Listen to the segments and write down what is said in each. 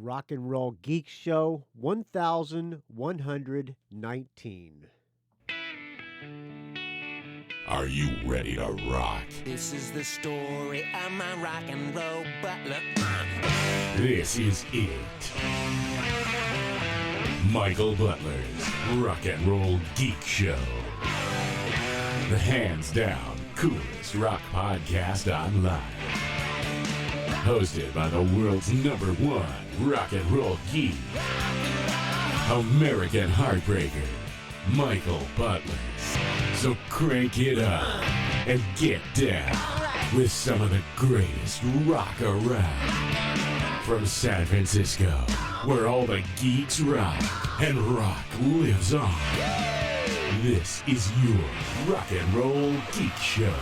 Rock and Roll Geek Show 1119. Are you ready to rock? This is the story of my rock and roll butler. This is it. Michael Butler's Rock and Roll Geek Show. The hands down coolest rock podcast online. Hosted by the world's #1 rock and roll geek, American Heartbreaker, Michael Butler. So crank it up and get down with some of the greatest rock around. From San Francisco, where all the geeks rock and rock lives on. This is your Rock and Roll Geek Show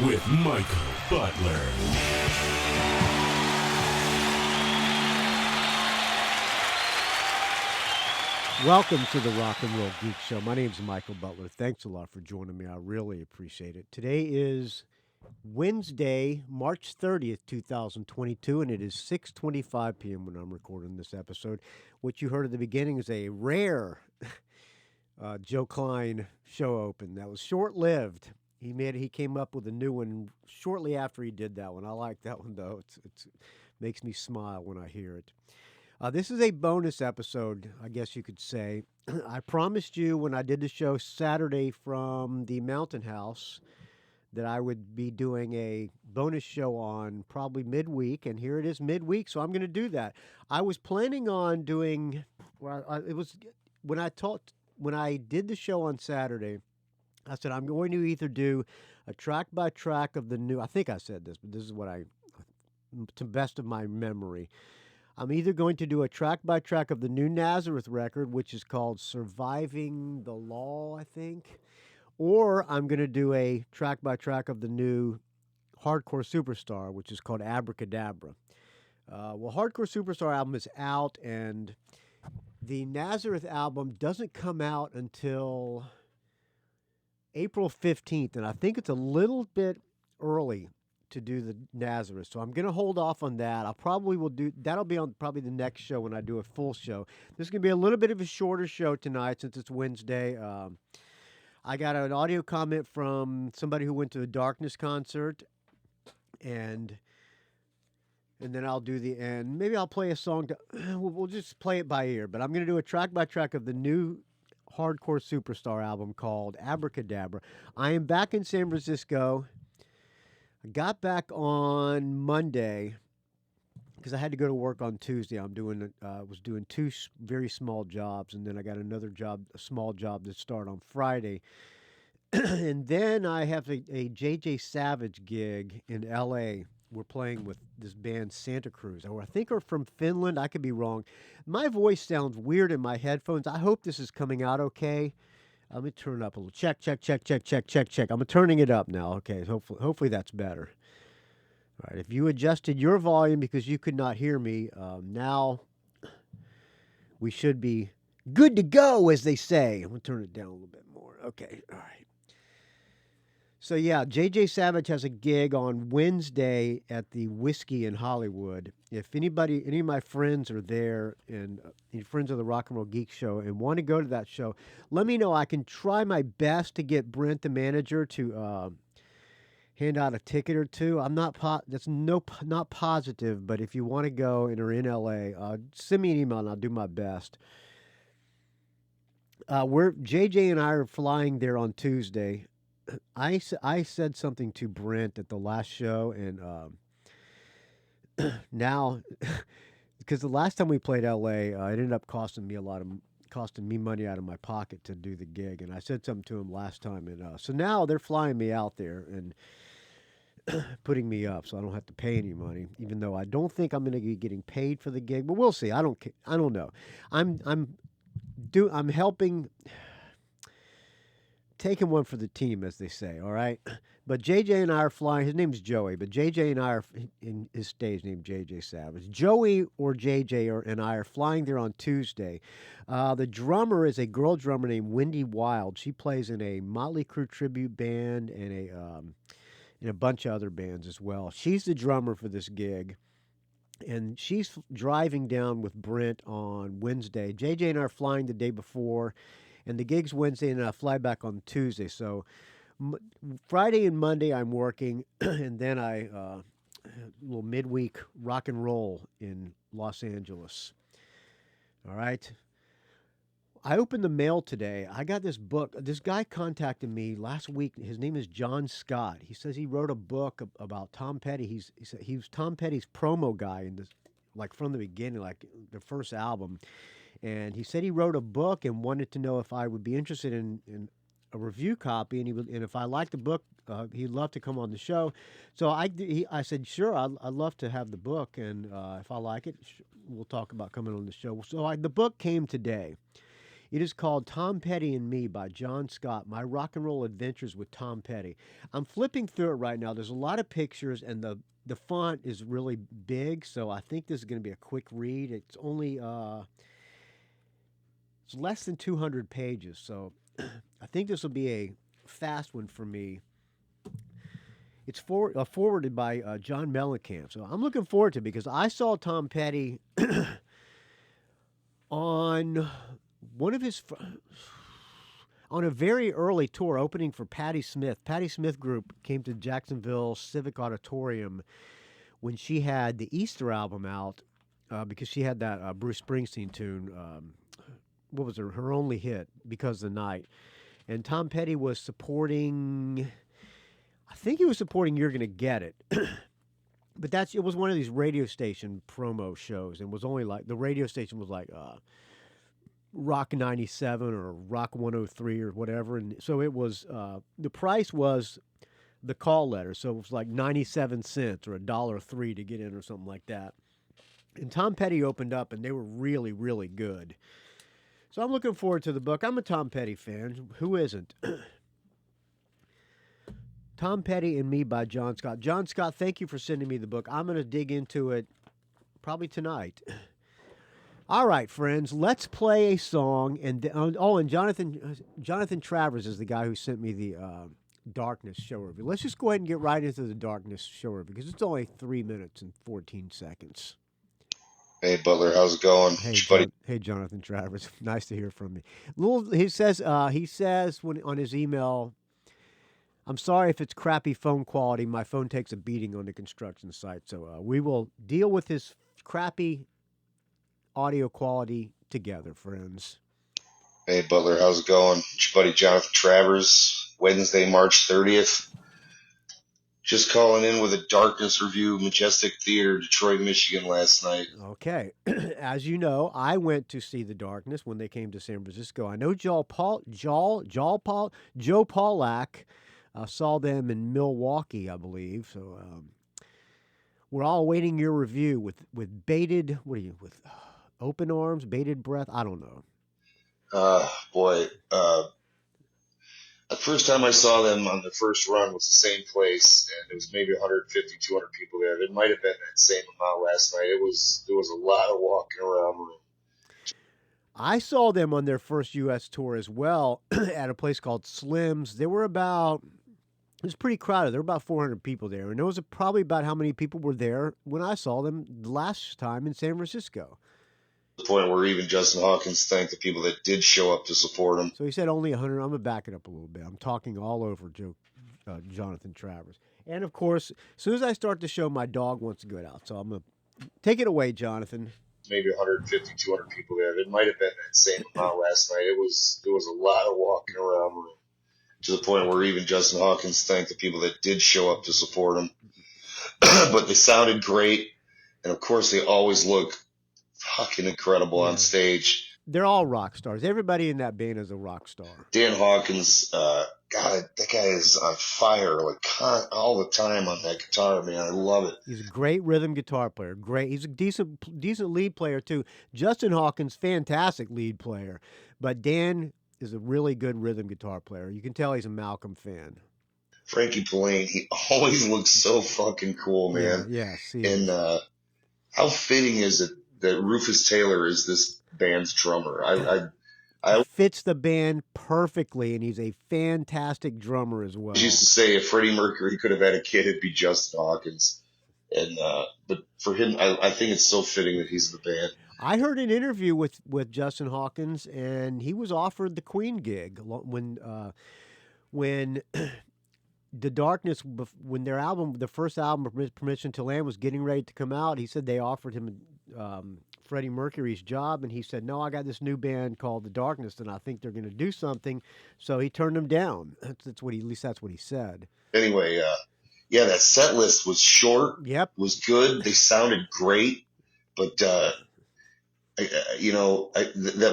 with Michael Butler. Welcome to the Rock and Roll Geek Show. My name's Michael Butler. Thanks a lot for joining me. I really appreciate it. Today is Wednesday, March 30th, 2022, and it is 6:25 p.m. when I'm recording this episode. What you heard at the beginning is a rare Joe Klein show open. That was short-lived. He came up with a new one shortly after he did that one. I like that one, though. It makes me smile when I hear it. This is a bonus episode, I guess you could say. I promised you when I did the show Saturday from the Mountain House that I would be doing a bonus show on probably midweek, and here it is midweek, so I'm going to do that. I was planning on doing, it was when I did the show on Saturday, I said I'm going to either do a track by track of the new, I think I said this, but this is what to the best of my memory. I'm either going to do a track-by-track of the new Nazareth record, which is called Surviving the Law, I think, or I'm going to do a track-by-track of the new Hardcore Superstar, which is called Abrakadabra. Well, Hardcore Superstar album is out, and the Nazareth album doesn't come out until April 15th, and I think it's a little bit early to do the Nazareth. So I'm going to hold off on that. That'll be on probably the next show when I do a full show. This is going to be a little bit of a shorter show tonight since it's Wednesday. I got an audio comment from somebody who went to the Darkness concert, and then I'll do the end. Maybe I'll play a song. We'll just play it by ear, but I'm going to do a track by track of the new Hardcore Superstar album called Abrakadabra. I am back in San Francisco. I got back on Monday because I had to go to work on Tuesday. I was doing two very small jobs, and then I got another job, a small job, to start on Friday. And then I have a J.J. Savage gig in L.A. We're playing with this band Santa Cruz, or I think are from Finland. I could be wrong. My voice sounds weird in my headphones. I hope this is coming out okay. Let me turn it up a little. Check. I'm turning it up now. Okay, hopefully that's better. All right, if you adjusted your volume because you could not hear me, now we should be good to go, as they say. I'm going to turn it down a little bit more. Okay, all right. So yeah, J.J. Savage has a gig on Wednesday at the Whiskey in Hollywood. If any of my friends are there and any friends of the Rock and Roll Geek Show and want to go to that show, let me know. I can try my best to get Brent, the manager, to hand out a ticket or two. I'm not not positive, but if you want to go and are in LA, send me an email and I'll do my best. JJ and I are flying there on Tuesday. I said something to Brent at the last show, and now, because the last time we played LA, it ended up costing me money out of my pocket to do the gig, and I said something to him last time, and so now they're flying me out there and putting me up, so I don't have to pay any money, even though I don't think I'm going to be getting paid for the gig, but we'll see. I don't know. I'm helping. Taking one for the team, as they say, all right? But JJ and I are flying. His name's Joey, but JJ and I are, in his stage name, JJ Savage. Joey or JJ and I are flying there on Tuesday. The drummer is a girl drummer named Wendy Wild. She plays in a Motley Crue tribute band and a bunch of other bands as well. She's the drummer for this gig. and she's driving down with Brent on Wednesday. JJ and I are flying the day before, and the gig's Wednesday, and I fly back on Tuesday. So M- Friday and Monday I'm working, and then I little midweek rock and roll in Los Angeles. All right. I opened the mail today. I got this book. This guy contacted me last week. His name is John Scott. He says he wrote a book about Tom Petty. He said he was Tom Petty's promo guy in this, like from the beginning, like the first album. And he said he wrote a book and wanted to know if I would be interested in a review copy, and and if I liked the book, he'd love to come on the show. So I said sure, I'd love to have the book, and if I like it, we'll talk about coming on the show. So the book came today. It is called Tom Petty and Me by John Scott, My Rock and Roll Adventures with Tom Petty. I'm flipping through it right now. There's a lot of pictures, and the font is really big, so I think this is going to be a quick read. It's only it's less than 200 pages, so I think this will be a fast one for me. It's forwarded by John Mellencamp, so I'm looking forward to it because I saw Tom Petty on one of his on a very early tour opening for Patti Smith. Patti Smith Group came to Jacksonville Civic Auditorium when she had the Easter album out because she had that Bruce Springsteen tune. What was her only hit? Because the Night. And Tom Petty was supporting. I think he was supporting You're Gonna Get It. But it was one of these radio station promo shows, and was only like the radio station was like Rock 97 or Rock 103 or whatever, and so it was the price was the call letter, so it was like 97 cents or $1.03 to get in or something like that. And Tom Petty opened up, and they were really, really good. So I'm looking forward to the book. I'm a Tom Petty fan. Who isn't? Tom Petty and Me by John Scott. John Scott, thank you for sending me the book. I'm going to dig into it probably tonight. All right, friends, let's play a song. And and Jonathan Travers is the guy who sent me the Darkness show review. Let's just go ahead and get right into the Darkness show review because it's only 3 minutes and 14 seconds. Hey Butler, how's it going? Hey, Jonathan Travers, nice to hear from you. He says when on his email, I'm sorry if it's crappy phone quality. My phone takes a beating on the construction site, so we will deal with his crappy audio quality together, friends. Hey Butler, how's it going? It's your buddy Jonathan Travers. Wednesday, March 30th. Just calling in with a Darkness review, Majestic Theater, Detroit, Michigan last night. Okay. As you know, I went to see The Darkness when they came to San Francisco. I know Joe Pawlak saw them in Milwaukee, I believe. So we're all awaiting your review with bated, with open arms, bated breath? I don't know. The first time I saw them on the first run was the same place, and there was maybe 150, 200 people there. It might have been that same amount last night. There was a lot of walking around. I saw them on their first U.S. tour as well at a place called Slim's. It was pretty crowded. There were about 400 people there, and it was probably about how many people were there when I saw them the last time in San Francisco. The point where even Justin Hawkins thanked the people that did show up to support him. So he said only 100. I'm going to back it up a little bit. I'm talking all over Jonathan Travers. And, of course, as soon as I start the show, my dog wants to go out. So I'm going to take it away, Jonathan. Maybe 150, 200 people there. It might have been that same amount last night. There was a lot of walking around to the point where even Justin Hawkins thanked the people that did show up to support him. But they sounded great. And, of course, they always look fucking incredible on stage. They're all rock stars. Everybody in that band is a rock star. Dan Hawkins, God, that guy is on fire all the time on that guitar, man. I love it. He's a great rhythm guitar player. Great. He's a decent lead player too. Justin Hawkins, fantastic lead player, but Dan is a really good rhythm guitar player. You can tell he's a Malcolm fan. Frankie Pallane, he always looks so fucking cool, man. Yes. And how fitting is it that Rufus Taylor is this band's drummer? I fits the band perfectly, and he's a fantastic drummer as well. I used to say if Freddie Mercury could have had a kid, it'd be Justin Hawkins. And but for him, I think it's so fitting that he's in the band. I heard an interview with Justin Hawkins, and he was offered the Queen gig when the Darkness, when their album, the first album, Permission to Land, was getting ready to come out. He said they offered him Freddie Mercury's job, and he said, "No, I got this new band called The Darkness, and I think they're going to do something." So he turned them down. That's what he, at least that's what he said. Anyway, yeah, that set list was short. Yep, was good. They sounded great, but that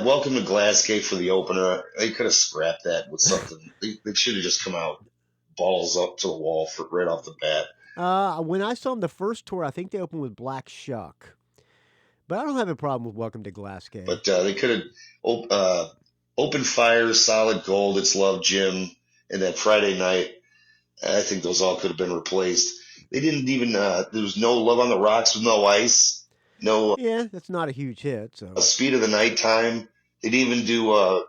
Welcome to Glasgow for the opener, they could have scrapped that with something. They should have just come out balls up to the wall right off the bat. When I saw them the first tour, I think they opened with Black Shuck. But I don't have a problem with Welcome to Glasgow. But they could have Open Fire, Solid Gold, It's Love, Jim, and that Friday Night. I think those all could have been replaced. They didn't even, there was no Love on the Rocks with No Ice. No. Yeah, that's not a huge hit. So Speed of the Nighttime. They didn't even do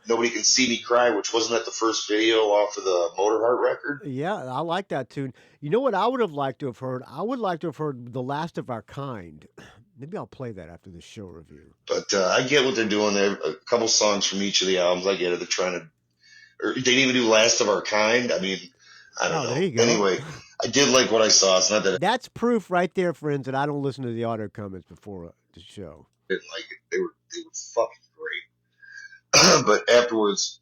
Nobody Can See Me Cry, which wasn't that the first video off of the Motorheart record? Yeah, I like that tune. You know what I would have liked to have heard? I would like to have heard The Last of Our Kind. Maybe I'll play that after the show review. But I get what they're doing there. A couple songs from each of the albums. I get it. They're trying to... Or they didn't even do Last of Our Kind. I mean, I don't know. There you go. Anyway, I did like what I saw. It's not that That's proof right there, friends, that I don't listen to the audio comments before the show. I didn't like it. They were fucking great. But afterwards,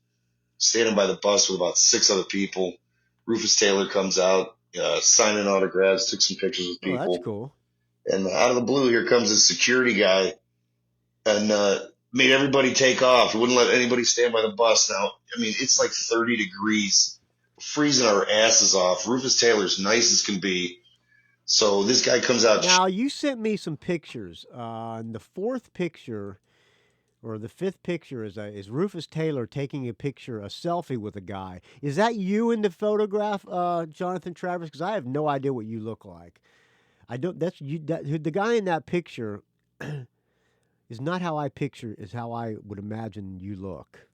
standing by the bus with about 6 other people, Rufus Taylor comes out, signing autographs, took some pictures with people. Oh, that's cool. And out of the blue, here comes a security guy and made everybody take off. He wouldn't let anybody stand by the bus. Now, I mean, it's like 30 degrees, freezing our asses off. Rufus Taylor's nice as can be. So this guy comes out. Now, you sent me some pictures. And the fourth picture, or the fifth picture, is Rufus Taylor taking a selfie with a guy. Is that you in the photograph, Jonathan Travers? Because I have no idea what you look like. I don't. That's you. The guy in that picture is not how I picture. Is how I would imagine you look.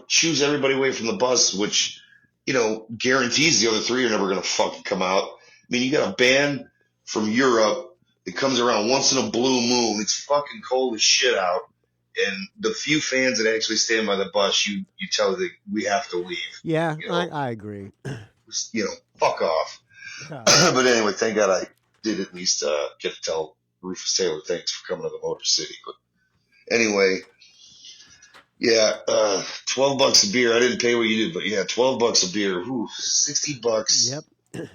Choose everybody away from the bus, which guarantees the other 3 are never going to fucking come out. I mean, you got a band from Europe that comes around once in a blue moon. It's fucking cold as shit out, and the few fans that actually stand by the bus, you tell them we have to leave. Yeah, I agree. Fuck off. But anyway, thank God I did at least get to tell Rufus Taylor thanks for coming to the Motor City. But anyway, yeah, $12 a beer. I didn't pay what you did, but yeah, $12 a beer. Ooh, $60. Yep.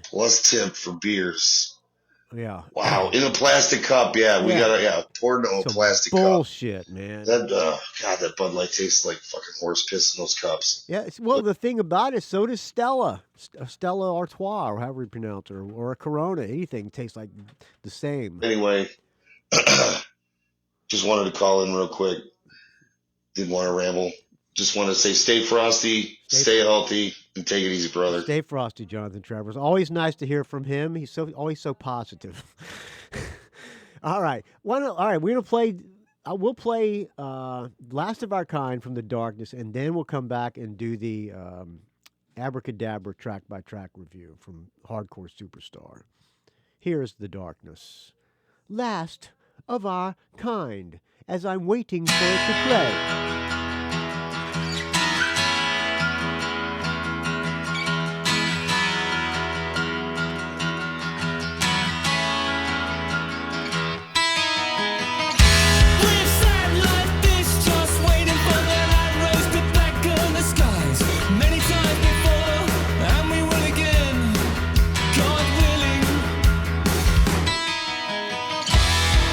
Plus tip for beers. Yeah. Wow, in a plastic cup. Yeah, we got poured into a plastic bullshit, man. That that Bud Light tastes like fucking horse piss in those cups. Yeah. Well, the thing about it, so does Stella, Stella Artois, or however you pronounce it, or a Corona. Anything tastes like the same. Anyway, just wanted to call in real quick. Didn't want to ramble. Just want to say, stay frosty, stay healthy, and take it easy, brother. Stay frosty, Jonathan Travers. Always nice to hear from him. He's always so positive. All right. All right. We're gonna play. We'll play "Last of Our Kind" from The Darkness, and then we'll come back and do the Abrakadabra track by track review from Hardcore Superstar. Here's The Darkness, "Last of Our Kind," as I'm waiting for it to play.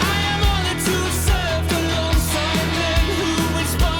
I am honored to have served alongside men who inspire.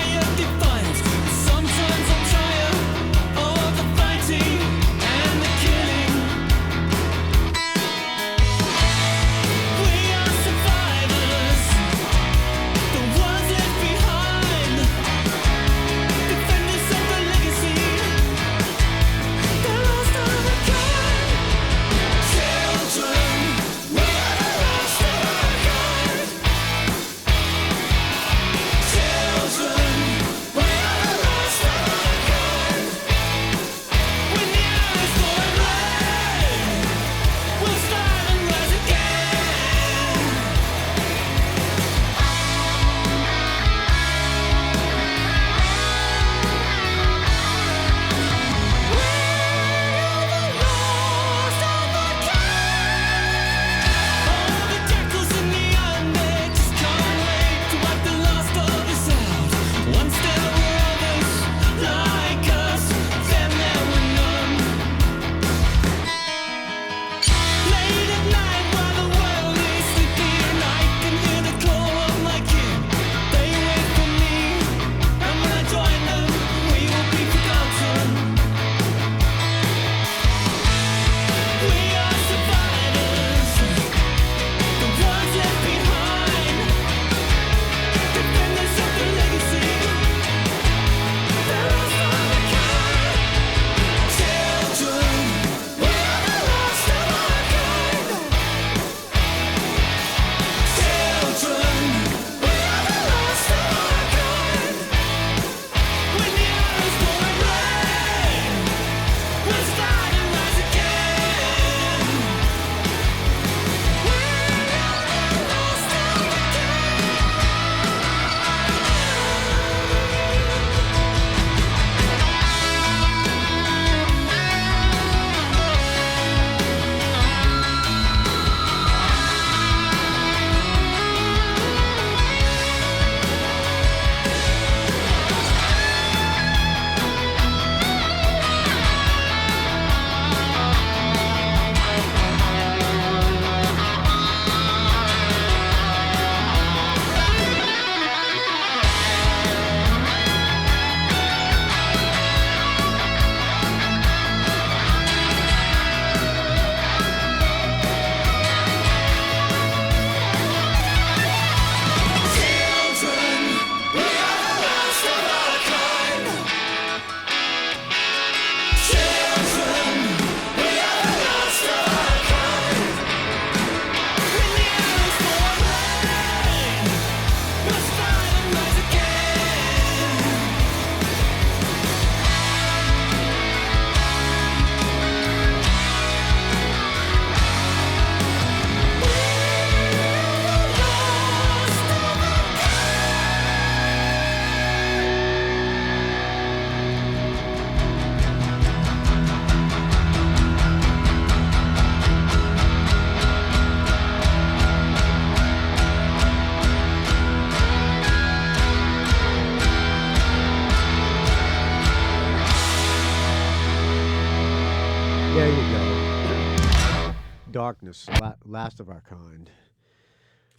Darkness, Last of Our Kind.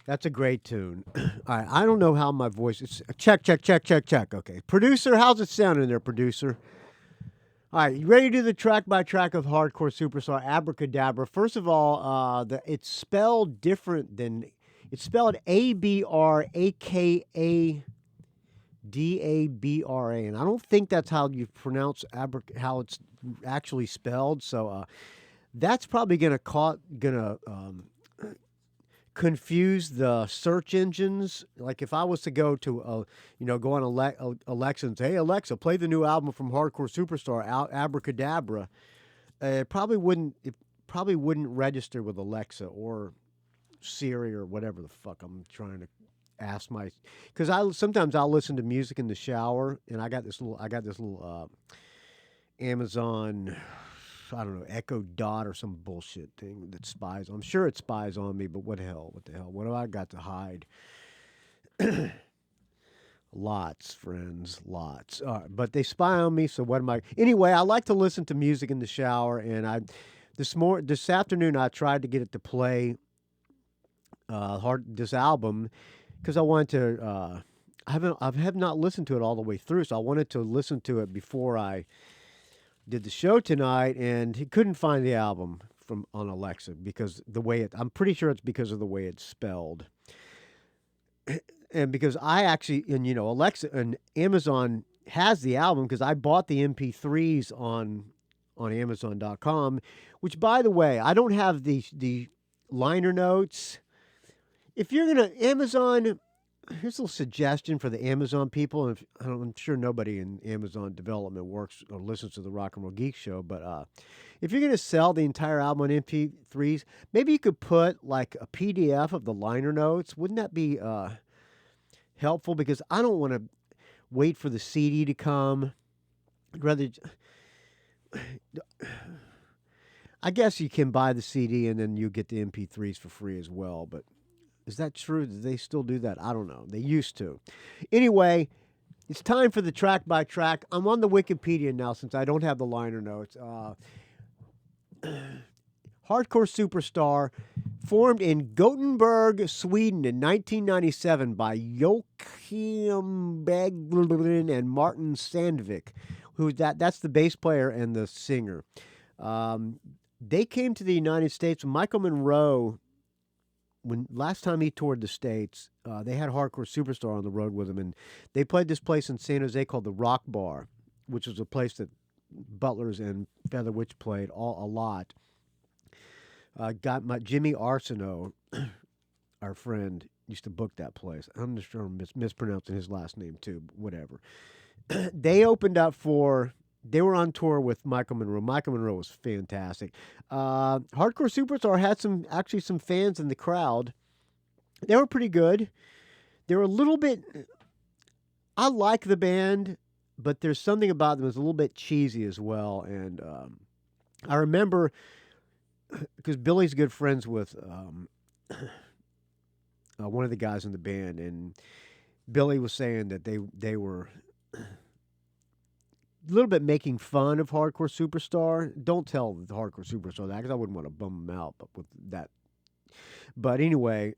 That's a great tune. All right, I don't know how my voice is. Check. Okay. Producer, how's it sounding there, producer? All right, you ready to do the track by track of Hardcore Superstar Abrakadabra? First of all, it's spelled different than it's spelled Abrakadabra, and I don't think that's how you pronounce how it's actually spelled. So that's probably gonna confuse the search engines. Like if I was to go to go on Alexa and say, "Hey Alexa, play the new album from Hardcore Superstar, Abrakadabra," it probably wouldn't register with Alexa or Siri or whatever the fuck I'm trying to ask my. Because sometimes I'll listen to music in the shower, and I got this little Amazon, I don't know, Echo Dot or some bullshit thing that spies. I'm sure it spies on me, but what the hell? What do I got to hide? Lots, friends, lots. But they spy on me, so what am I? Anyway, I like to listen to music in the shower, and this afternoon I tried to get it to play this album because I wanted to. I have not listened to it all the way through, so I wanted to listen to it before I did the show tonight, and he couldn't find the album on Alexa because I'm pretty sure it's because of the way it's spelled. And because I actually, and Alexa and Amazon has the album because I bought the MP3s on Amazon.com, which, by the way, I don't have the liner notes. If you're gonna Amazon, here's a little suggestion for the Amazon people. And I'm sure nobody in Amazon development works or listens to the Rock and Roll Geek Show, but if you're going to sell the entire album on MP3s, maybe you could put like a PDF of the liner notes. Wouldn't that be helpful? Because I don't want to wait for the CD to come. I'd rather. I guess you can buy the CD and then you get the MP3s for free as well, but. Is that true? Do they still do that? I don't know. They used to. Anyway, it's time for the track by track. I'm on the Wikipedia now since I don't have the liner notes. Hardcore Superstar, formed in Gothenburg, Sweden in 1997 by Joachim Berglund and Martin Sandvik, that's the bass player and the singer. They came to the United States. Michael Monroe, when last time he toured the States, they had Hardcore Superstar on the road with him, and they played this place in San Jose called the Rock Bar, which was a place that Butlers and Feather Witch played a lot. Jimmy Arsenault, our friend, used to book that place. I'm just sure I'm mispronouncing his last name too, but whatever. They opened up they were on tour with Michael Monroe. Michael Monroe was fantastic. Hardcore Superstar had some fans in the crowd. They were pretty good. They were a little bit. I like the band, but there's something about them that's a little bit cheesy as well. And I remember because Billy's good friends with one of the guys in the band, and Billy was saying that they were a little bit making fun of Hardcore Superstar. Don't tell the Hardcore Superstar that because I wouldn't want to bum them out. But with that, but anyway,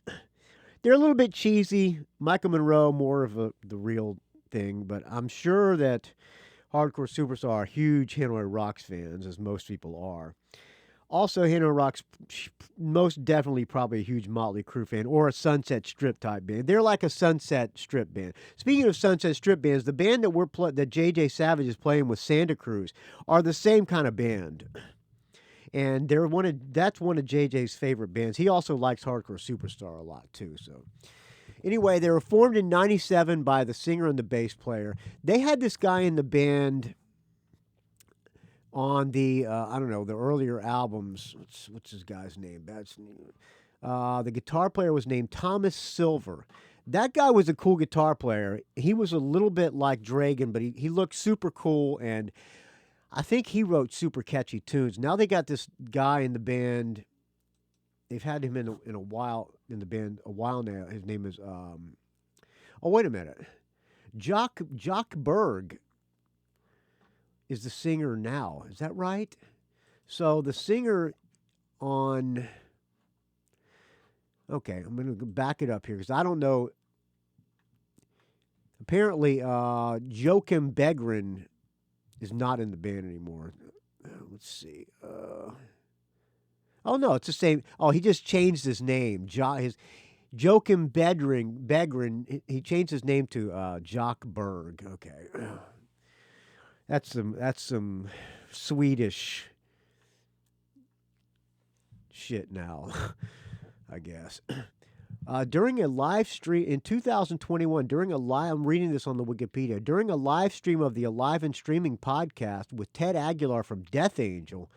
they're a little bit cheesy. Michael Monroe more of the real thing, but I'm sure that Hardcore Superstar are huge Hanoi Rocks fans, as most people are. Also, Hanoi Rocks most definitely probably a huge Motley Crue fan or a Sunset Strip type band. They're like a Sunset Strip band. Speaking of Sunset Strip bands, the band that that JJ Savage is playing with Santa Cruz are the same kind of band. And that's one of JJ's favorite bands. He also likes Hardcore Superstar a lot too. So anyway, they were formed in 97 by the singer and the bass player. They had this guy in the band on the the earlier albums. What's his guy's name? The guitar player was named Thomas Silver. That guy was a cool guitar player. He was a little bit like Dragon, but he looked super cool, and I think he wrote super catchy tunes. Now they got this guy in the band. They've had him in a while in the band a while now. His name is wait a minute, Jock Berg is the singer now. Is that right? So the singer on Okay, I'm going to back it up here because I don't know. Apparently, Joachim Begren is not in the band anymore. Let's see. Oh, no, it's the same. Oh, he just changed his name. Joachim Begren, he changed his name to Jock Berg. Okay. That's some Swedish shit now, I guess. During a live stream in 2021, I'm reading this on the Wikipedia, during a live stream of the Alive and Streaming podcast with Ted Aguilar from Death Angel.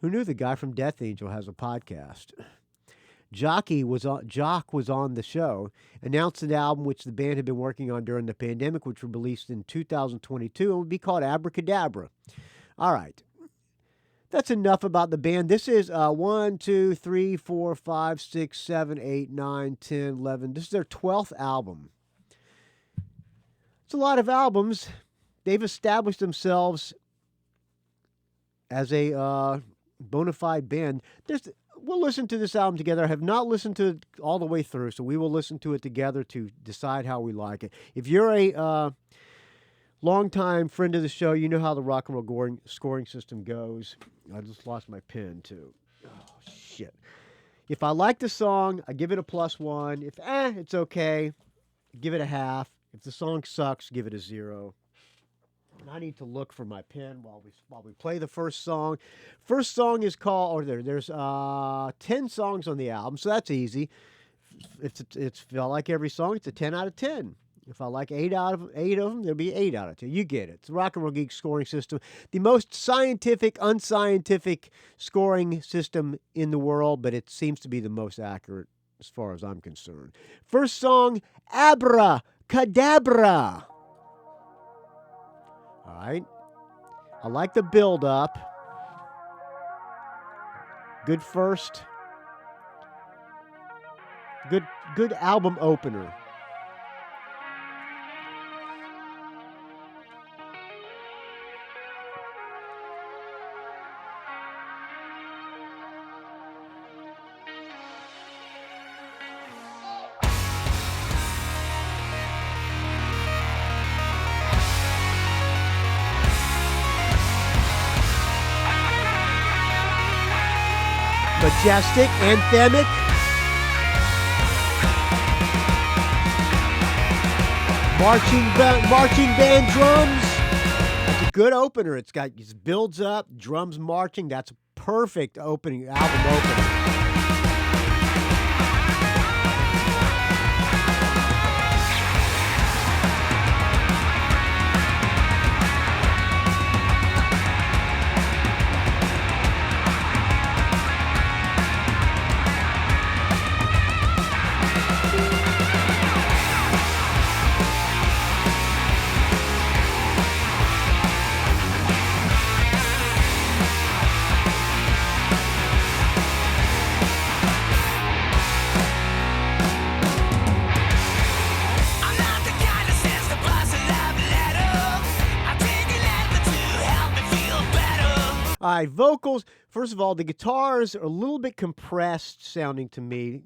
Who knew the guy from Death Angel has a podcast? Jock was on the show, announced an album which the band had been working on during the pandemic, which was released in 2022 and would be called Abrakadabra. All right. That's enough about the band. This is 1, 2, 3, 4, 5, 6, 7, 8, 9, 10, 11. This is their 12th album. It's a lot of albums. They've established themselves as a bona fide band. We'll listen to this album together. I have not listened to it all the way through, so we will listen to it together to decide how we like it. If you're a longtime friend of the show, you know how the rock and roll scoring system goes. I just lost my pen, too. Oh, shit. If I like the song, I give it a +1. If, it's okay, give it a half. If the song sucks, give it a 0. And I need to look for my pen while we play the first song. First song is called, there's 10 songs on the album, so that's easy. If I like every song, it's a 10 out of 10. If I like 8 of them, there'll be 8 out of 10. You get it. It's the Rock and Roll Geek scoring system. The most scientific, unscientific scoring system in the world, but it seems to be the most accurate as far as I'm concerned. First song, Abrakadabra. All right. I like the build-up. Good first. Good album opener. Majestic, anthemic. Marching band drums. It's a good opener. It builds up, drums marching. That's a perfect album opener. All right, vocals. First of all, the guitars are a little bit compressed sounding to me.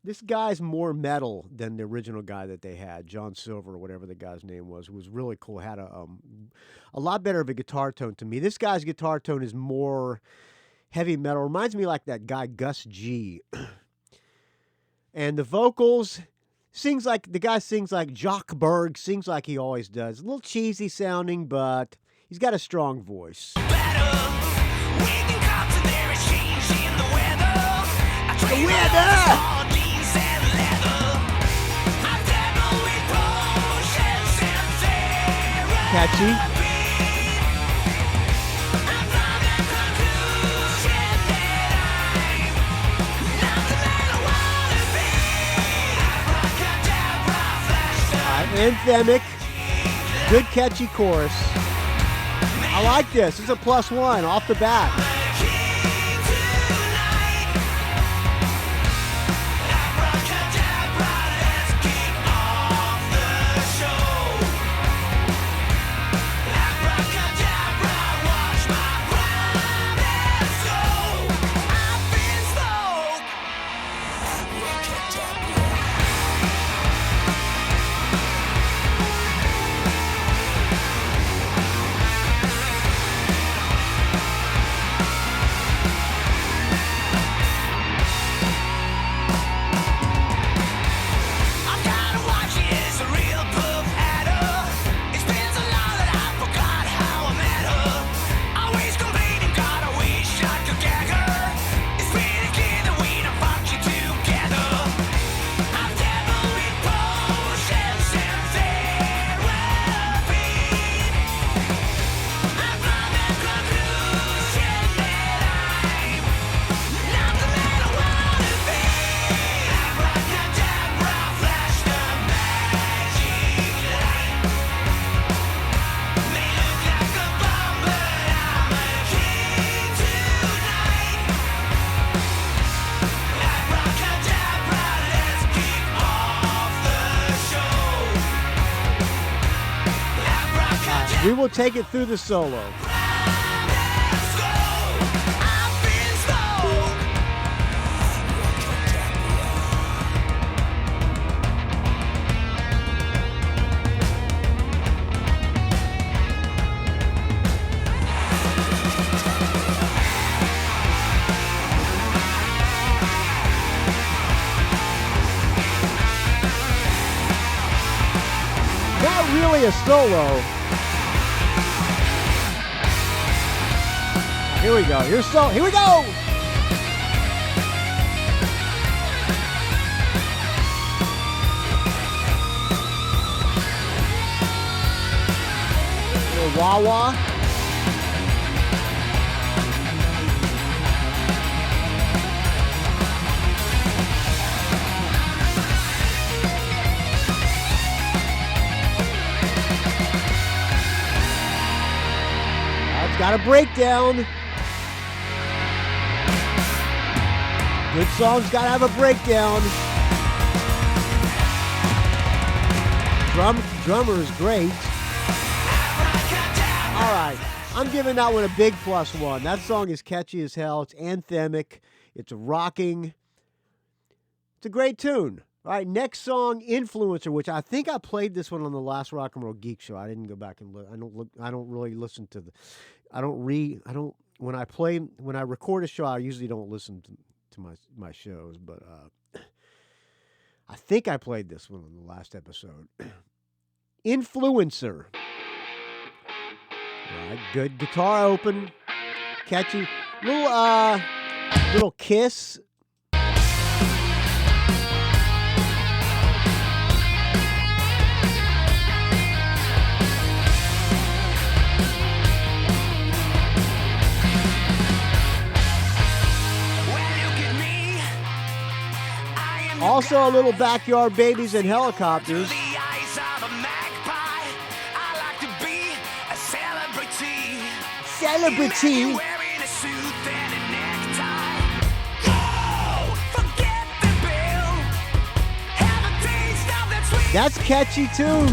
This guy's more metal than the original guy that they had, John Silver or whatever the guy's name was, who was really cool. Had a lot better of a guitar tone to me. This guy's guitar tone is more heavy metal. Reminds me like that guy Gus G. And the vocals, the guy sings like Jock Berg, sings like he always does. A little cheesy sounding, but he's got a strong voice. The weather! Catchy. Anthemic. Good catchy chorus. I like this. It's a +1 off the bat. We will take it through the solo. Really a solo. Here we go. Here we go. Little wah-wah. Got a breakdown. Good songs gotta have a breakdown. Drummer is great. All right, I'm giving that one a big +1. That song is catchy as hell. It's anthemic. It's rocking. It's a great tune. All right, next song, Influencer, which I think I played this one on the last Rock and Roll Geek show. I didn't go back and look. I don't really listen to the. When I record a show, I usually don't listen to my shows, but I think I played this one on the last episode. Influencer. All right, good guitar open, catchy, little Kiss. Also a little Backyard Babies and Helicopters. Celebrity. That's catchy too.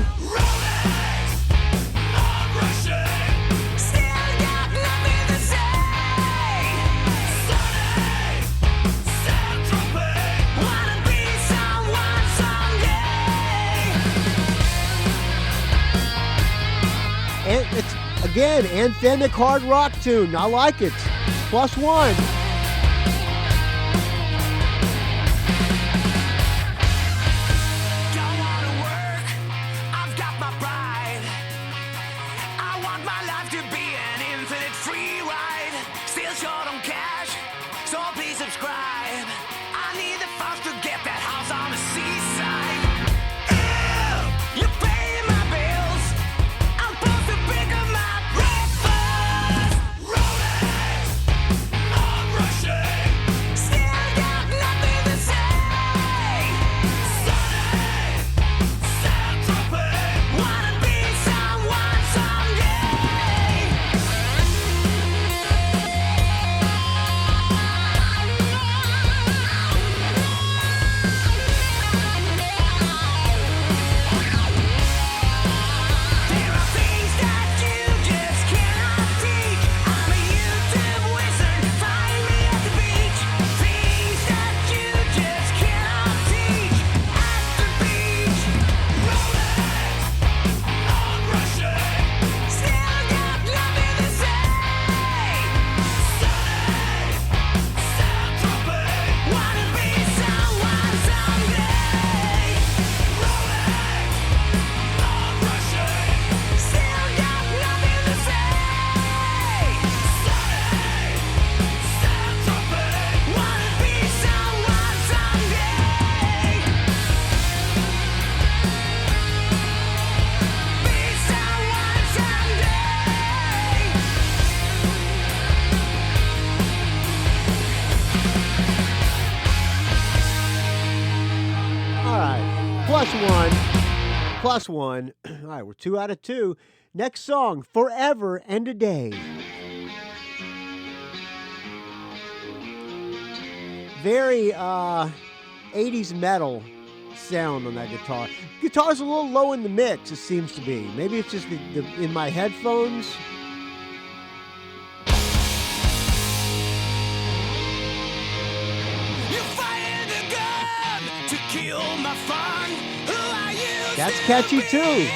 It's, again, anthemic hard rock tune. I like it. +1. Don't wanna work, I've got my pride. I want my life to be an infinite free ride. Still short on cash, so please subscribe. I need the funds to get that house on the seaside. Ew, you pay my bills. I'm supposed to pick up my breakfast. Rolling, I'm rushing. Still got nothing to say. Sunny, sad dropping. Wanna be someone someday. There are things that you just cannot teach. I'm a YouTube wizard, find me at the beach. Things that you just cannot teach at the beach. Rolling, I'm rushing. Still got nothing to say. Sunny, sad dropping. Wanna be someone someday. Rolling, I'm rushing. Still got nothing to say. Sunny, sad dropping. Wanna be someone someday. Be someone someday. All right, +1. +1. All right, we're 2 out of 2. Next song, Forever and a Day. Very 80s metal sound on that guitar. Guitar's a little low in the mix, it seems to be. Maybe it's just in my headphones. You fired a gun to kill my fun. Who are you? That's catchy too.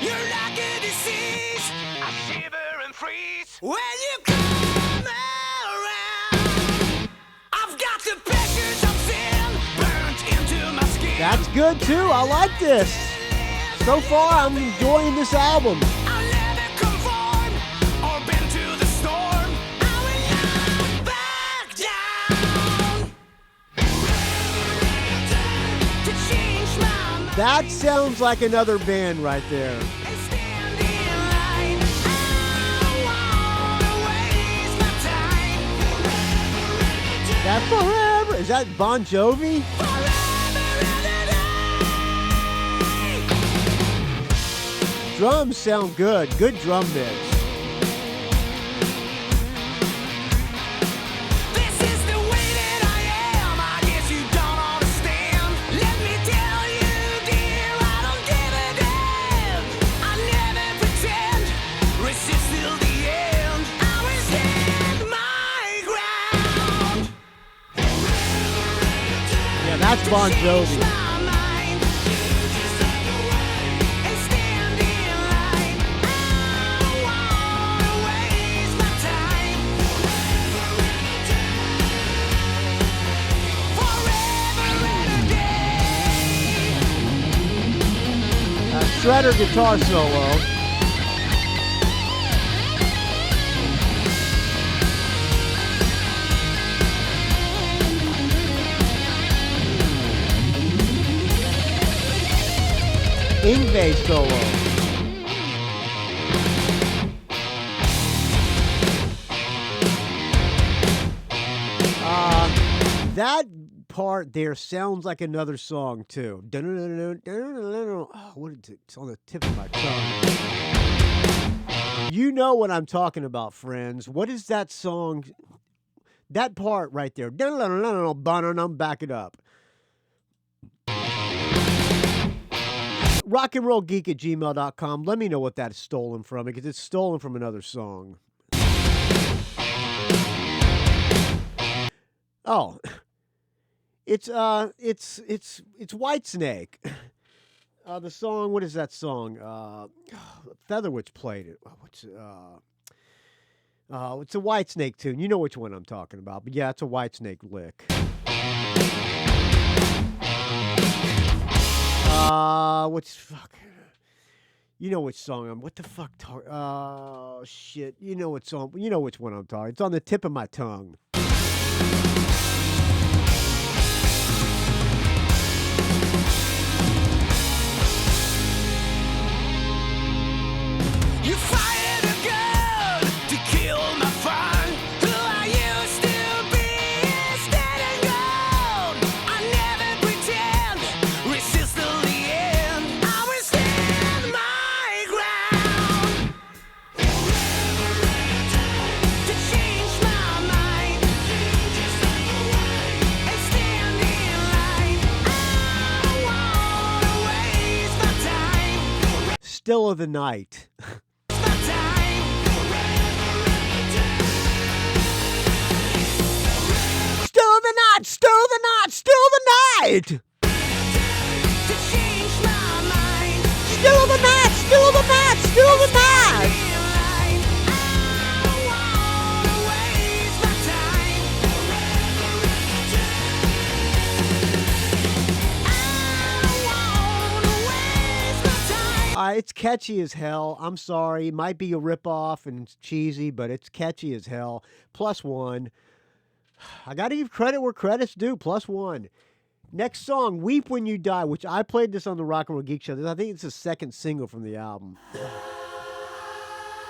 You're like a disease. I shiver and freeze when you come around. I've got the pressures of sin burnt into my skin. That's good too. I like this. So far, I'm enjoying this album. I'll never conform or bend to the storm. I will not back down. To change my mind. That sounds like another band right there. And stand in line. I wanna waste my time. That forever. Is that Bon Jovi? Forever and a day. Drums sound good. Good drum mix. This is the way that I am. I guess you don't understand. Let me tell you, dear, I don't give a damn. I never pretend. Resist till the end. I will stand my ground. Yeah, that's Bon Change Jovi. my mind. And stand in line. I wanna waste my time. Forever and a day. Shredder guitar solo. Ingve solo. That part there sounds like another song too. Oh, what is it? It's on the tip of my tongue. You know what I'm talking about, friends. What is that song? That part right there. Back it up. rockandrollgeek@gmail.com. Let me know what that is stolen from, because it's stolen from another song. Oh, it's Whitesnake. The song, what is that song? Featherwitch played it. It's a Whitesnake tune. You know which one I'm talking about. But yeah, it's a Whitesnake lick. What's fuck? You know which song I'm. What the fuck? Oh shit! You know what song? You know which one I'm talking. It's on the tip of my tongue. You fired a gun to kill my fun. Who I used to be is dead and gone. I never pretend. Resist till the end. I will stand my ground. To change my mind. And stand in line. I wanna waste my time. Still of the Night. Still the night, still the night, still the night. Still the night, still the night, still the night. It's catchy as hell. I'm sorry. It might be a ripoff and it's cheesy, but it's catchy as hell. +1. I got to give credit where credit's due. +1. Next song, Weep When You Die, which I played this on the Rock and Roll Geek Show. I think it's the second single from the album.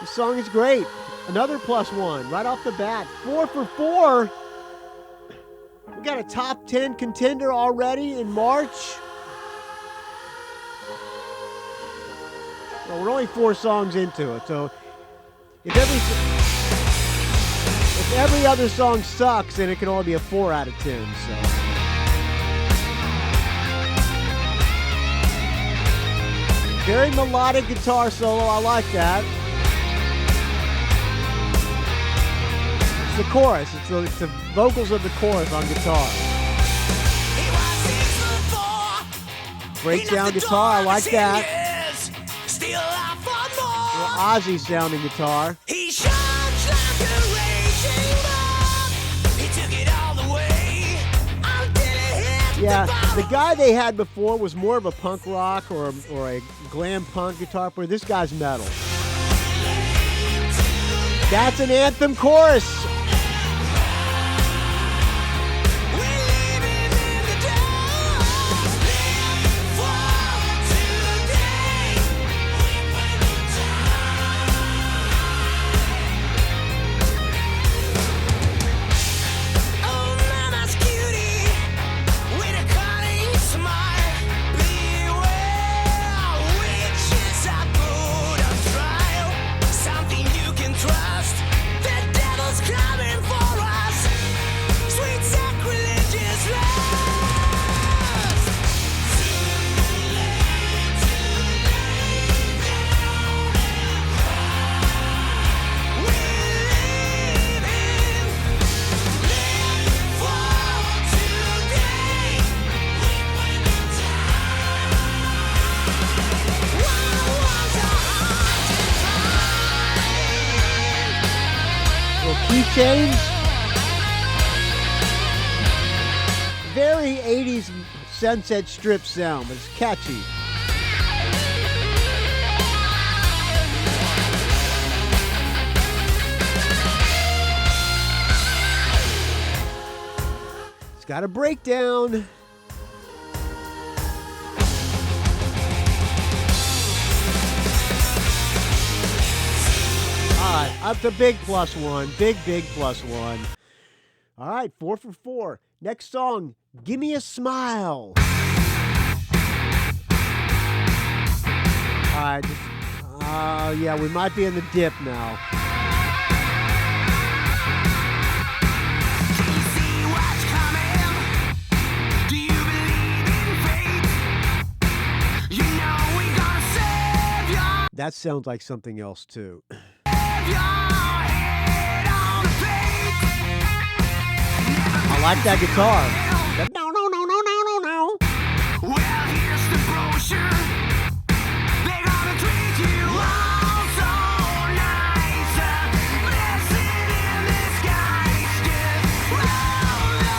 This song is great. Another +1 right off the bat. 4 for 4. We got a top 10 contender already in March. Well, we're only 4 songs into it, so if every other song sucks, then it can only be a 4 out of 10. So Very melodic guitar solo. I like that. It's the chorus. It's the vocals of the chorus on guitar. Breakdown guitar. I like that. Ozzy sounding guitar. He shines like a raging bull. He took it all the way until it hit Yeah, the the guy they had before was more of a punk rock or a glam punk guitar player. This guy's metal. That's an anthem chorus. Keychains. Very 80s Sunset Strip sound, but it's catchy. It's got a breakdown. All right, up to big +1. Big +1. All right, 4 for 4. Next song, Give Me a Smile. All right, yeah, we might be in the dip now. That sounds like something else, too. I like that guitar. No. Well, here's the brochure. They're gonna treat you all so nice. Blessed in disguise. Just roll the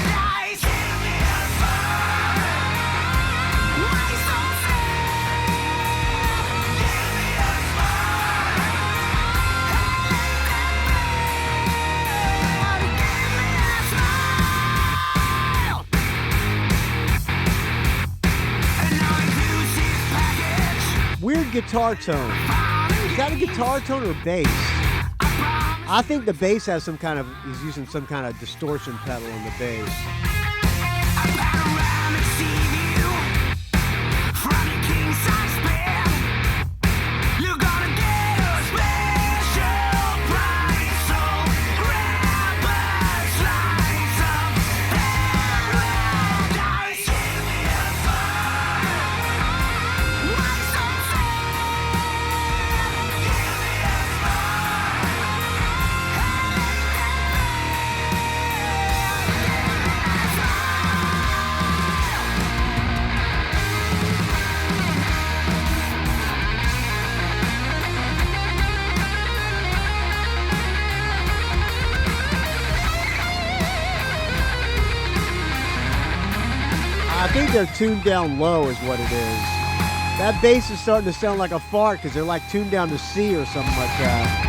dice. Give me a smile. Why so sad? Give me a smile. Weird guitar tone. Is that a guitar tone or bass? I think the bass has some kind of, he's using some kind of distortion pedal on the bass. I think they're tuned down low is what it is. That bass is starting to sound like a fart because they're like tuned down to C or something like that.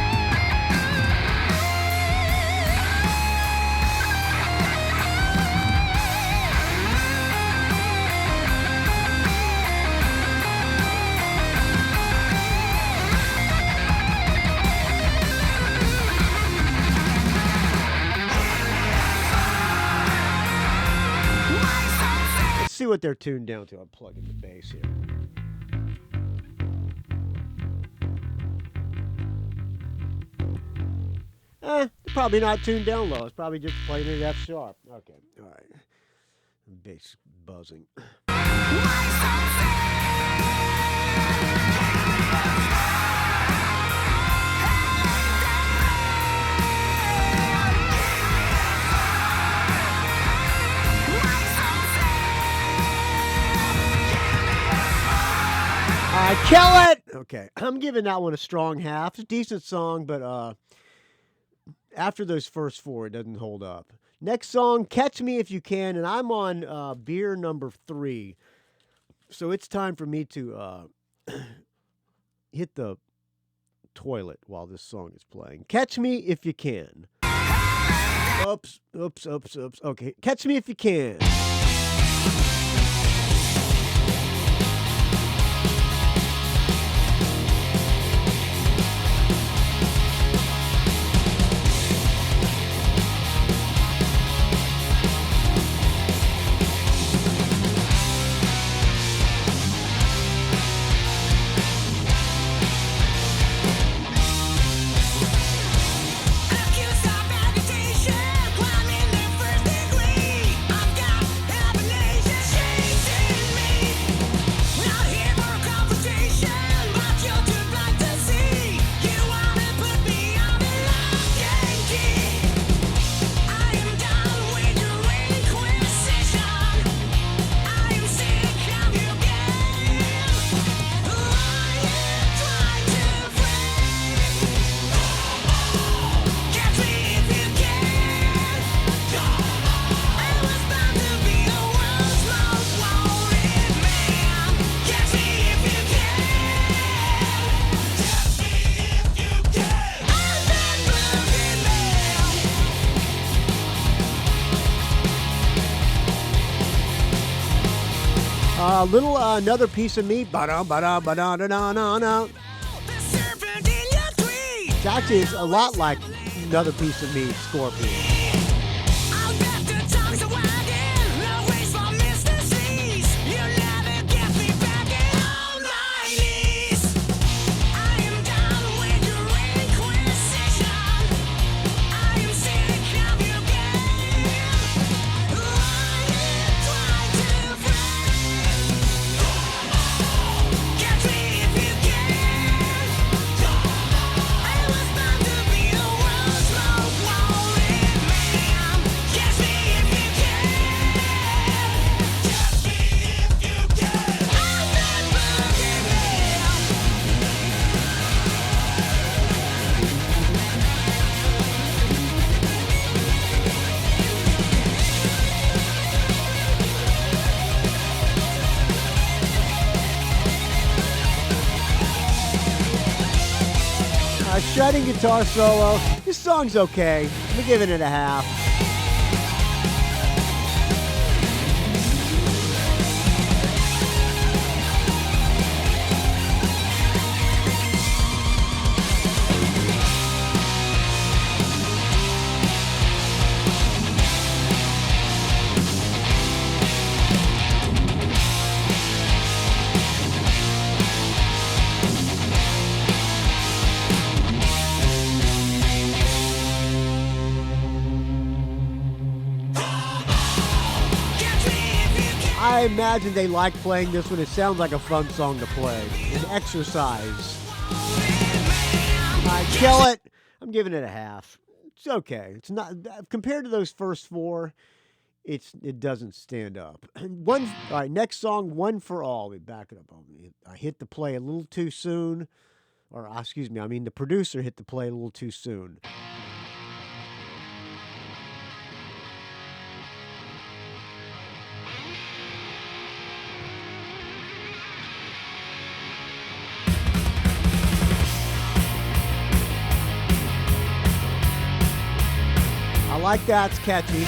See what they're tuned down to. I'm plugging the bass here. Probably not tuned down low. It's probably just playing it F sharp. Okay, all right. Bass buzzing. Kill it! Okay, I'm giving that one a strong half. It's a decent song, but after those first four, it doesn't hold up. Next song, Catch Me If You Can, and I'm on beer number 3. So it's time for me to hit the toilet while this song is playing. Catch Me If You Can. Oops. Okay, Catch Me If You Can. Another piece of meat. It's actually a lot like Another Piece of Meat, Scorpion. Shredding guitar solo. This song's okay. I'm giving it a half. I imagine they like playing this one. It sounds like a fun song to play. An exercise. I kill it. I'm giving it a half. It's okay. It's not compared to those first four. It doesn't stand up. All right, next song, One for All. We back it up. I hit the play a little too soon, or excuse me. I mean the producer hit the play a little too soon. I like that, it's catchy.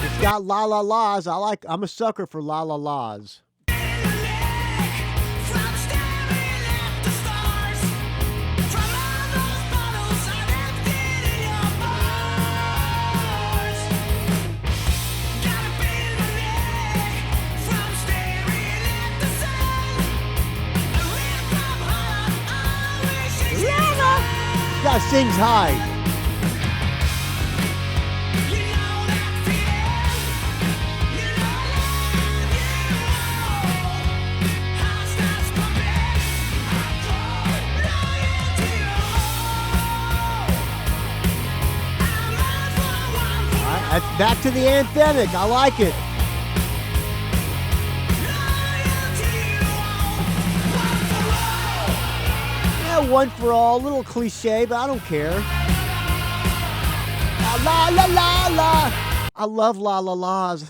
It's got la la la's. I'm a sucker for la la la's. Guy sings high. That's back to the anthemic. I like it. Yeah, one for all. A little cliche, but I don't care. La la la la. I love la la la's.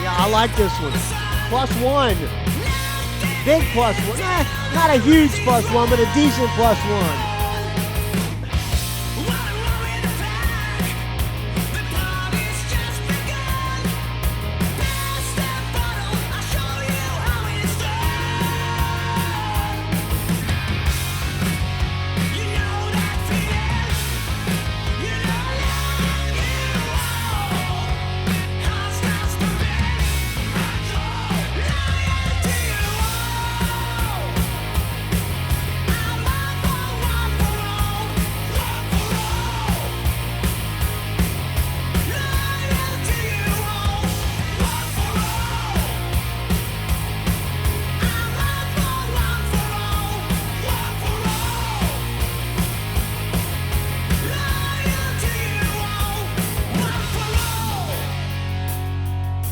Yeah, I like this one. +1. Big +1. Not a huge +1, but a decent +1.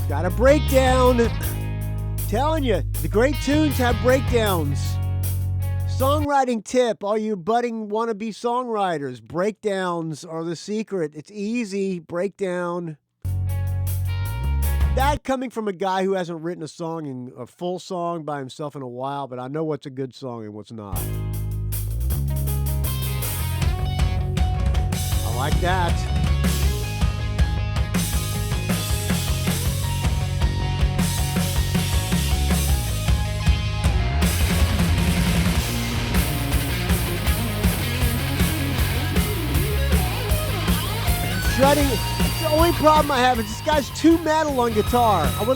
Got a breakdown. Telling you, the great tunes have breakdowns. Songwriting tip, all you budding wannabe songwriters, breakdowns are the secret. It's easy, breakdown. That coming from a guy who hasn't written a full song by himself in a while, but I know what's a good song and what's not. I like that. Shredding. The only problem I have is this guy's too metal on guitar. I'd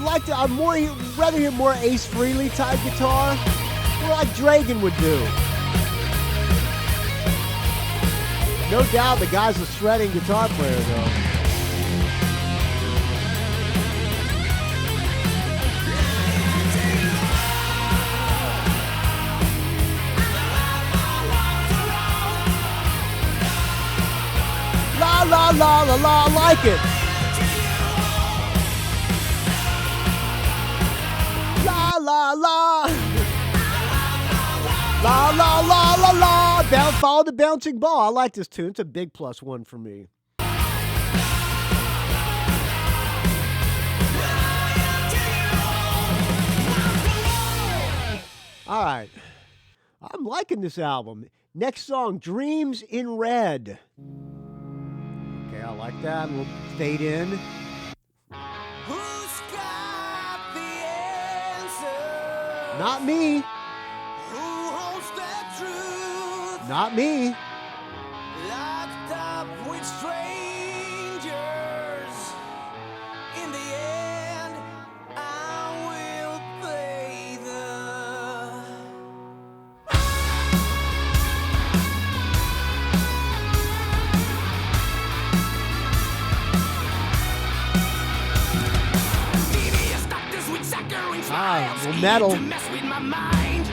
rather hear more Ace Frehley type guitar, more like Dragon would do. No doubt the guy's a shredding guitar player though. La la la la la, I like it. La la la. La la la la la. Follow the bouncing ball. I like this tune. It's a big +1 for me. All right. I'm liking this album. Next song, Dreams in Red. Okay, I like that. We'll fade in. Who's got the answer? Not me. Who holds the truth? Not me. Locked up with strangers. In the end, I will play the... Devious doctors with saccharine trials. well, metal. To mess with my mind.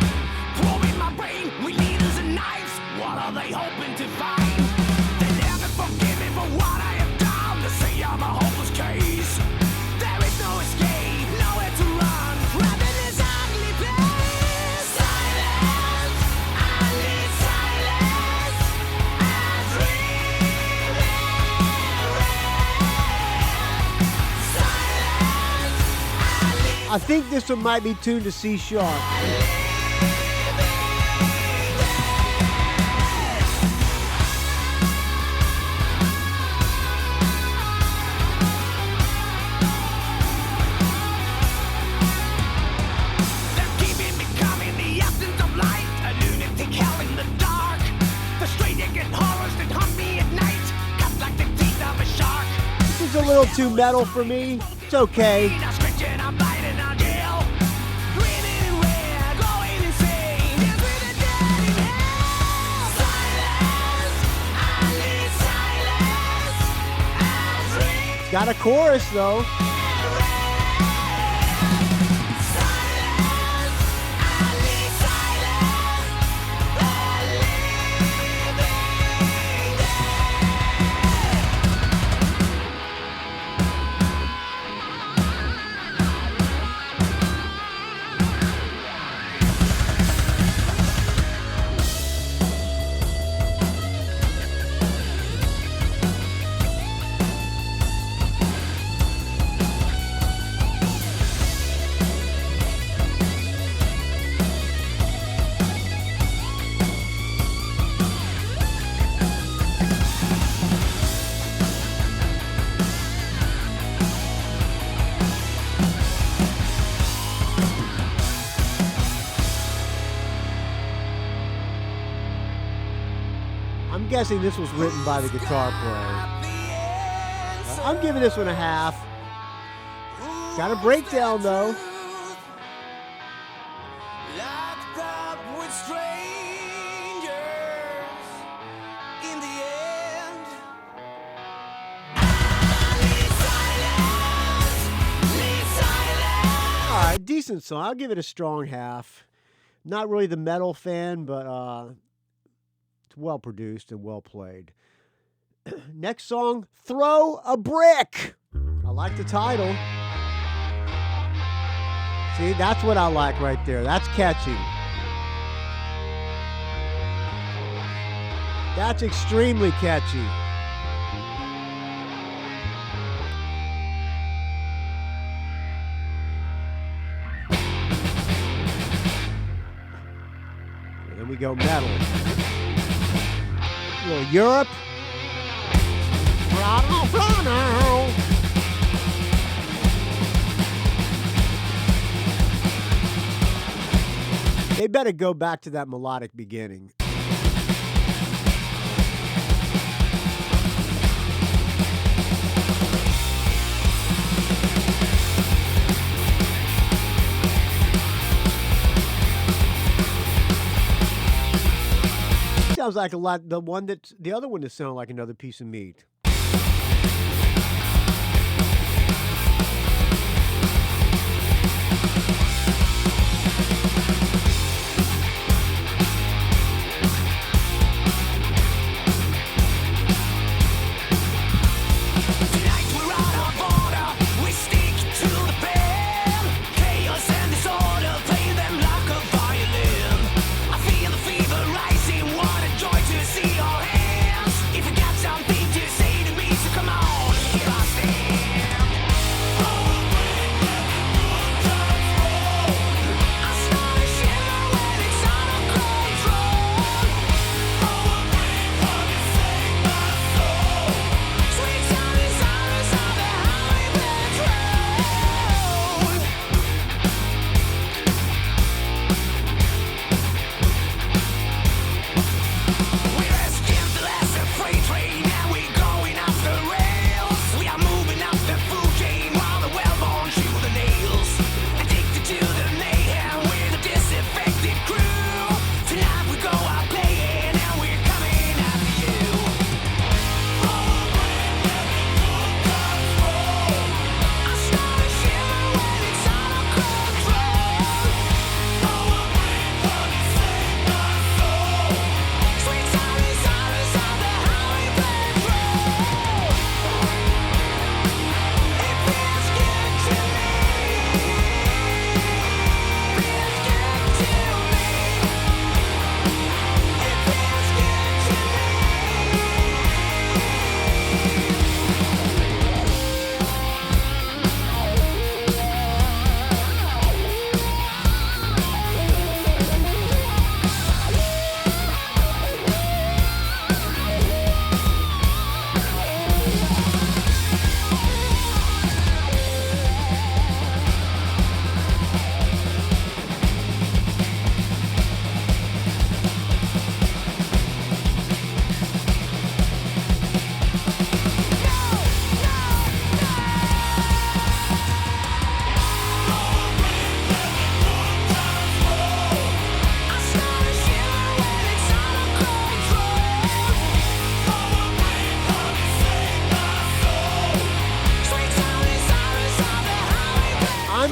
Probing my brain with needles and knives. What are they hoping to find? They never forgive me for what I have done. They say I'm a hopeless case. There is no escape, nowhere to run. Trapped in this ugly place. Silence, I need silence. I dream in red. Silence, I think this one might be tuned to C sharp. They're keeping me calm in the absence of light. A lunatic hell in the dark. Frustrated and horrors that haunt me at night. Cut like the teeth of a shark. This is a little too metal for me. It's okay. I'm screeching, I'm biting, I'm jail. Grinning in red, going insane. Dance with the dead in hell. Silence, I need silence. I dream It's got a chorus though. silence, I need silence. I'm guessing this was written by the guitar player. I'm giving this one a half. Got a breakdown though. All right, decent song. I'll give it a strong half. Not really the metal fan, but it's well produced and well played. Next song, Throw a Brick. I like the title. See, that's what I like right there. That's catchy. That's extremely catchy. And then we go metal. A little Europe. They better go back to that melodic beginning. Sounds like a lot. The other one that sounded like another piece of meat.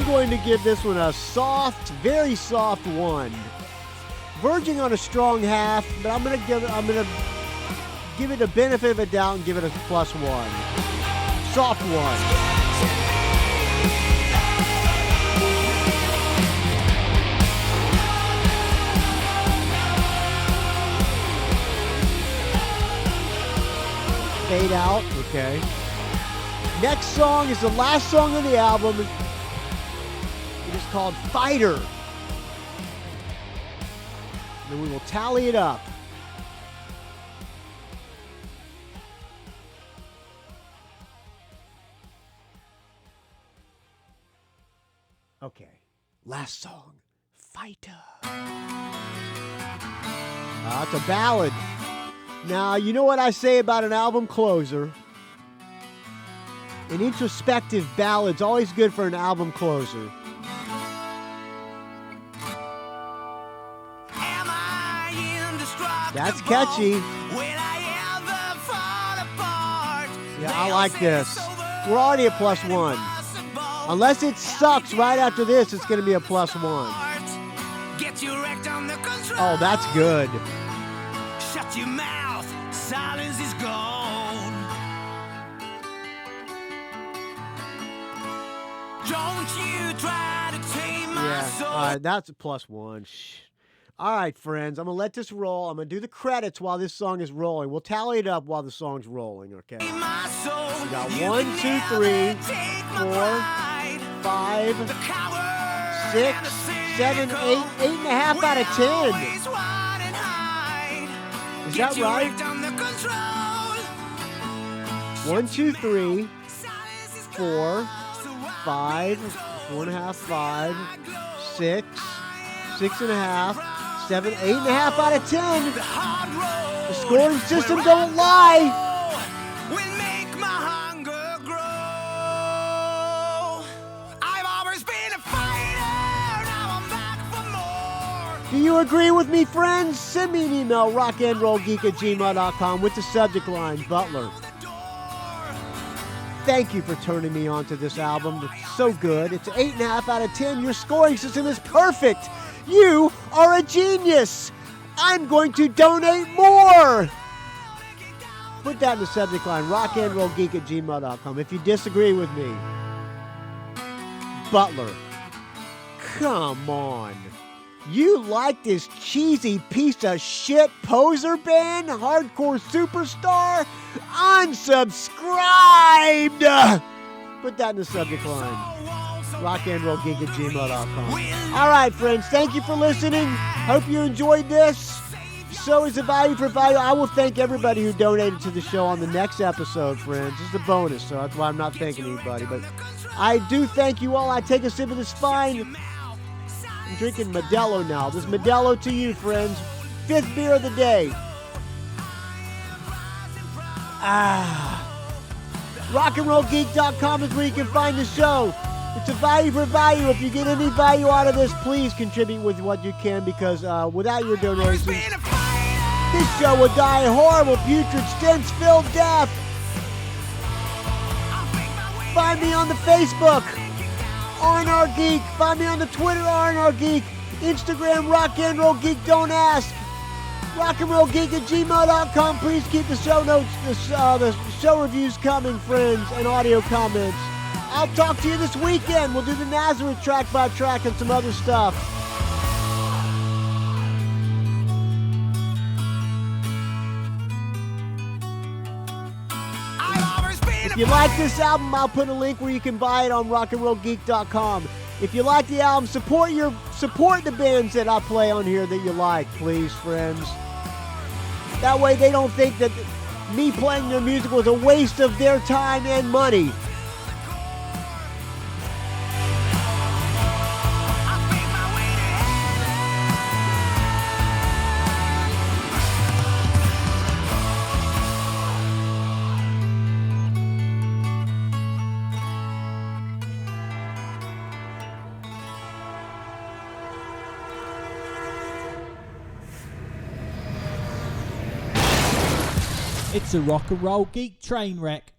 Going to give this one a soft, very soft 1. Verging on a strong half, but I'm gonna give it a benefit of a doubt and give it a +1. Soft 1. Fade out, okay. Next song is the last song of the album. It is called Fighter. Then we will tally it up. Okay, last song, Fighter. It's a ballad. Now, you know what I say about an album closer. An introspective ballad's always good for an album closer. Am I indestructible? That's catchy. Will I ever fall apart? Yeah, I like this. We're already at +1. Unless it sucks right after this, it's going to be a +1. Get you wrecked on the control. Oh, that's good. Shut your mouth. Silence is gone. Don't you try to tame my Yeah, soul. all right, that's a +1. Shh. All right, friends, I'm going to let this roll. I'm going to do the credits while this song is rolling. We'll tally it up while the song's rolling, okay? My soul. We got You 1, can 2, never 3, take my 4, pride. 5, The coward 6, and the 7, 8, cynical 8.5 out of will 10. always run and hide. Is Get that you right? wrecked on the control. 1, 2, 3, Silence is 4, gone. So 5, 4.5, 5, 6, 6.5, 7, 8.5 out of 10. the hard road The scoring system where don't lie. will make my hunger grow. I've always been a fighter, now I'm back for more. Do you agree with me, friends? Send me an email, rockandrollgeek@gmail.com with the subject line, Butler. Thank you for turning me on to this album. It's so good. It's 8.5 out of 10. Your scoring system is perfect. You are a genius. I'm going to donate more. Put that in the subject line, rockandrollgeek@gmail.com. If you disagree with me, Butler, come on. You like this cheesy piece of shit poser band, hardcore superstar? Unsubscribed! Put that in the subject line. rockandrollgeek@gmail.com. All right, friends, thank you for listening. Hope you enjoyed this. So is a value for value. I will thank everybody who donated to the show on the next episode, friends. This is a bonus, so that's why I'm not thanking anybody. But I do thank you all. I take a sip of this fine. I'm drinking Modelo now. This Modelo to you, friends. 5th beer of the day. Rockandrollgeek.com is where you can find the show. It's a value for value. If you get any value out of this, please contribute with what you can, because without your donations, this show will die a horrible, putrid, stench-filled death. Find me on the Facebook, R&R Geek. Find me on the Twitter, R&R Geek. Instagram, Rock and Roll Geek. Don't ask. rockandrollgeek@gmail.com. Please keep the show notes, the show reviews coming, friends, and audio comments. I'll talk to you this weekend. We'll do the Nazareth track by track and some other stuff. If you like this album, I'll put a link where you can buy it on rockandrollgeek.com. If you like the album, support the bands that I play on here that you like, please, friends. That way they don't think that me playing their music was a waste of their time and money. It's a rock and roll geek train wreck.